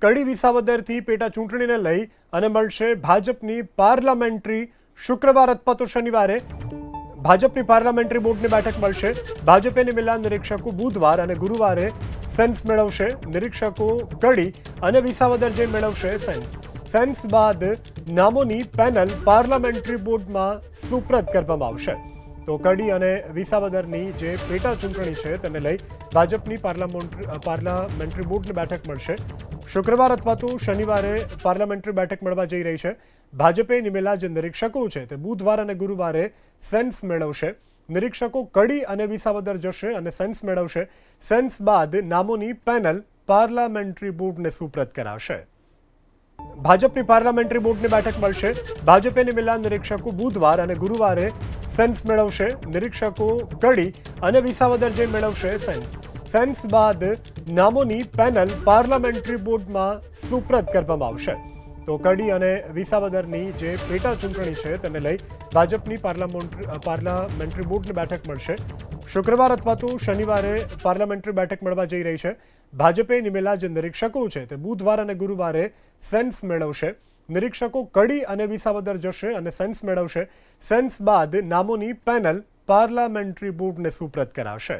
કડી વિસાવદરથી પેટા ચૂંટણીને લઈ અને મળશે ભાજપની પાર્લામેન્ટરી શુક્રવાર અથવા તો શનિવારે ભાજપની પાર્લામેન્ટરી બોર્ડની બેઠક મળશે। ભાજપે નિમેલા નિરીક્ષકો બુધવાર અને ગુરુવારે સેન્સ મેળવશે। નિરીક્ષકો કડી અને વિસાવદર જઈ મેળવશે સેન્સ બાદ નામોની પેનલ પાર્લામેન્ટરી બોર્ડમાં સુપ્રત કરવામાં આવશે। તો કડી અને વિસાવદરની જે પેટા ચૂંટણી છે તેને લઈ ભાજપની પાર્લામેન્ટરી બોર્ડની બેઠક મળશે। શુક્રવાર અથવા તો શનિવારે પાર્લામેન્ટરી બેઠક મળવા જઈ રહી છે। ભાજપે નિમેલા જે નિરીક્ષકો છે તે બુધવાર અને ગુરુવારે સેન્સ મેળવશે। નિરીક્ષકો કડી અને વિસાવદર જશે અને સેન્સ મેળવશે। સેન્સ બાદ નામોની પેનલ પાર્લામેન્ટરી બોર્ડને સુપ્રત કરાવશે। ભાજપની પાર્લામેન્ટરી બોર્ડની બેઠક મળશે। ભાજપે નિમેલા નિરીક્ષકો બુધવાર અને ગુરુવારે સેન્સ મેળવશે। નિરીક્ષકો કડી અને વિસાવદર જઈ મેળવશે સેન્સ બાદ નામોની પેનલ પાર્લામેન્ટરી બોર્ડમાં સુપ્રત કરવામાં આવશે। તો કડી અને વિસાવદરની જે પેટા ચૂંટણી છે તેને લઈ ભાજપની પાર્લામેન્ટરી બોર્ડની બેઠક મળશે। શુક્રવાર અથવા તો શનિવારે પાર્લામેન્ટરી બેઠક મળવા જઈ રહી છે। ભાજપે નિમેલા જે નિરીક્ષકો છે તે બુધવાર અને ગુરુવારે સેન્સ મેળવશે। નિરીક્ષકો કડી અને વિસાવદર જશે અને સેન્સ મેળવશે। સેન્સ બાદ નામોની પેનલ પાર્લામેન્ટરી બોર્ડને સુપ્રત કરાવશે।